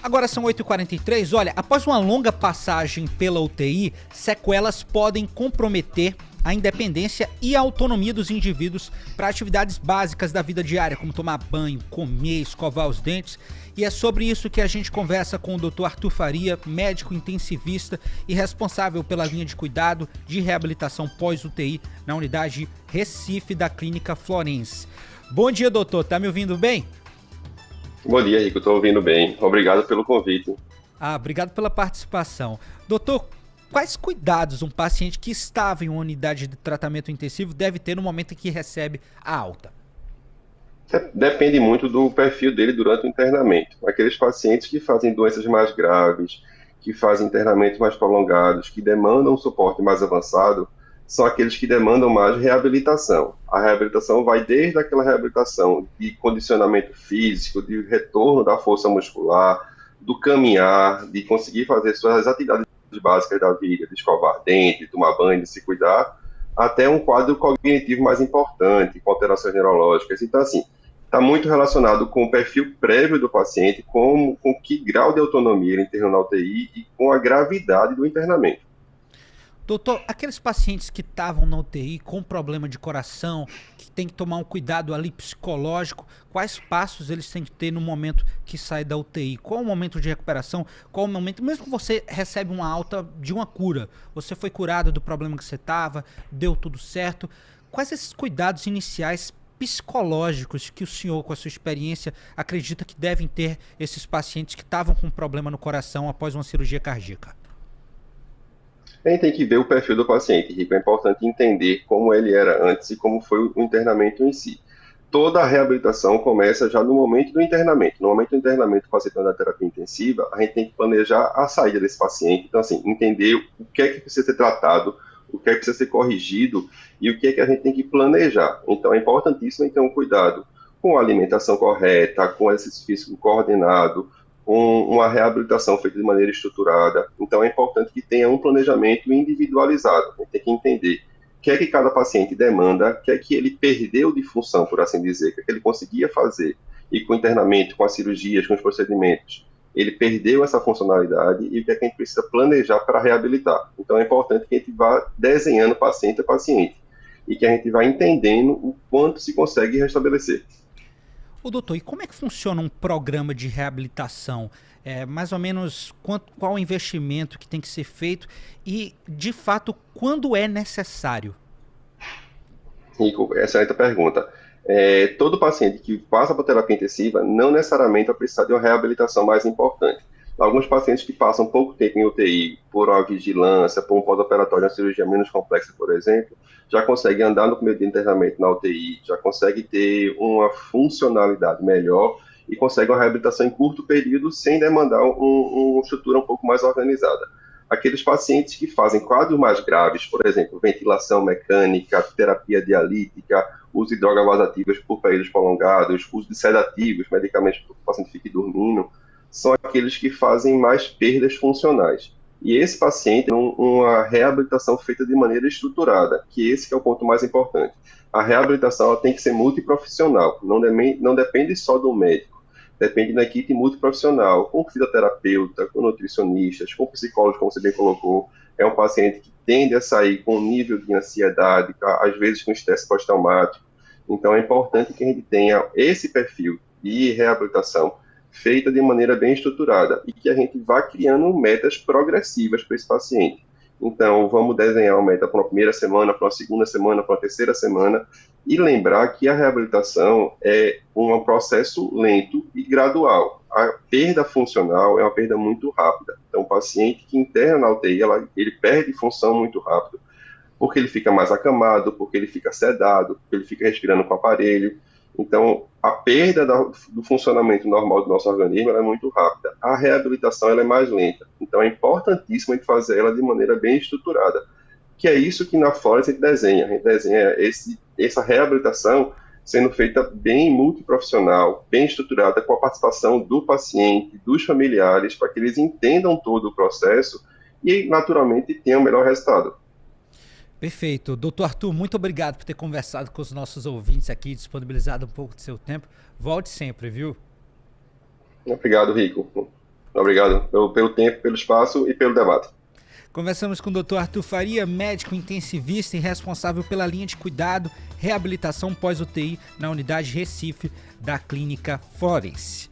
Agora são 8h43. Olha, após uma longa passagem pela UTI, sequelas podem comprometer a independência e a autonomia dos indivíduos para atividades básicas da vida diária, como tomar banho, comer, escovar os dentes. E é sobre isso que a gente conversa com o Dr. Arthur Faria, médico intensivista e responsável pela linha de cuidado de reabilitação pós-UTI na unidade Recife da Clínica Florence. Bom dia, doutor. Tá me ouvindo bem? Bom dia, Rico. Estou ouvindo bem. Obrigado pelo convite. Obrigado pela participação. Doutor, quais cuidados um paciente que estava em uma unidade de tratamento intensivo deve ter no momento em que recebe a alta? Depende muito do perfil dele durante o internamento. Aqueles pacientes que fazem doenças mais graves, que fazem internamentos mais prolongados, que demandam um suporte mais avançado, são aqueles que demandam mais reabilitação. A reabilitação vai desde aquela reabilitação de condicionamento físico, de retorno da força muscular, do caminhar, de conseguir fazer suas atividades básicas da vida, de escovar dente, tomar banho, de se cuidar, até um quadro cognitivo mais importante, com alterações neurológicas. Então, assim, está muito relacionado com o perfil prévio do paciente, com que grau de autonomia ele internou na UTI e com a gravidade do internamento. Doutor, aqueles pacientes que estavam na UTI com problema de coração, que tem que tomar um cuidado ali psicológico, quais passos eles têm que ter no momento que sai da UTI? Qual o momento de recuperação? Qual o momento, mesmo que você recebe uma alta de uma cura, você foi curado do problema que você estava, deu tudo certo, quais esses cuidados iniciais psicológicos que o senhor, com a sua experiência, acredita que devem ter esses pacientes que estavam com problema no coração após uma cirurgia cardíaca? A gente tem que ver o perfil do paciente, Rico. É importante entender como ele era antes e como foi o internamento em si. Toda a reabilitação começa já no momento do internamento. No momento do internamento, facilitando a terapia intensiva, a gente tem que planejar a saída desse paciente. Então, assim, entender o que é que precisa ser tratado, o que é que precisa ser corrigido e o que é que a gente tem que planejar. Então, é importantíssimo ter um cuidado com a alimentação correta, com exercício físico coordenado, com uma reabilitação feita de maneira estruturada. Então, é importante que tenha um planejamento individualizado. A gente tem que entender o que é que cada paciente demanda, o que é que ele perdeu de função, por assim dizer, o que é que ele conseguia fazer. E com o internamento, com as cirurgias, com os procedimentos, ele perdeu essa funcionalidade e o que é que a gente precisa planejar para reabilitar. Então, é importante que a gente vá desenhando paciente a paciente e que a gente vá entendendo o quanto se consegue restabelecer. Ô doutor, e como é que funciona um programa de reabilitação? Mais ou menos qual o investimento que tem que ser feito e, de fato, quando é necessário? Rico, excelente pergunta. Todo paciente que passa por terapia intensiva não necessariamente vai precisar de uma reabilitação mais importante. Alguns pacientes que passam pouco tempo em UTI por uma vigilância, por um pós-operatório, uma cirurgia menos complexa, por exemplo, já conseguem andar no primeiro dia de internamento na UTI, já conseguem ter uma funcionalidade melhor e conseguem uma reabilitação em curto período sem demandar uma estrutura um pouco mais organizada. Aqueles pacientes que fazem quadros mais graves, por exemplo, ventilação mecânica, terapia dialítica, uso de drogas vasoativas por períodos prolongados, uso de sedativos, medicamentos para que o paciente fique dormindo, são aqueles que fazem mais perdas funcionais. E esse paciente tem uma reabilitação feita de maneira estruturada, que esse que é o ponto mais importante. A reabilitação ela tem que ser multiprofissional, não depende só do médico, depende da equipe multiprofissional, com fisioterapeuta, com nutricionistas, com psicólogos, como você bem colocou. É um paciente que tende a sair com um nível de ansiedade, às vezes com estresse pós-traumático. Então é importante que a gente tenha esse perfil de reabilitação feita de maneira bem estruturada e que a gente vá criando metas progressivas para esse paciente. Então, vamos desenhar uma meta para uma primeira semana, para uma segunda semana, para uma terceira semana e lembrar que a reabilitação é um processo lento e gradual. A perda funcional é uma perda muito rápida. Então, o paciente que interna na UTI, ele perde função muito rápido, porque ele fica mais acamado, porque ele fica sedado, porque ele fica respirando com o aparelho. Então, a perda do funcionamento normal do nosso organismo é muito rápida. A reabilitação ela é mais lenta. Então, é importantíssimo a gente fazer ela de maneira bem estruturada. Que é isso que na Florence a gente desenha. A gente desenha essa reabilitação sendo feita bem multiprofissional, bem estruturada, com a participação do paciente, dos familiares, para que eles entendam todo o processo e, naturalmente, tenham o melhor resultado. Perfeito. Doutor Arthur, muito obrigado por ter conversado com os nossos ouvintes aqui, disponibilizado um pouco do seu tempo. Volte sempre, viu? Obrigado, Rico. Obrigado pelo tempo, pelo espaço e pelo debate. Conversamos com o Dr. Arthur Faria, médico intensivista e responsável pela linha de cuidado, reabilitação pós-UTI na unidade Recife da Clínica Florence.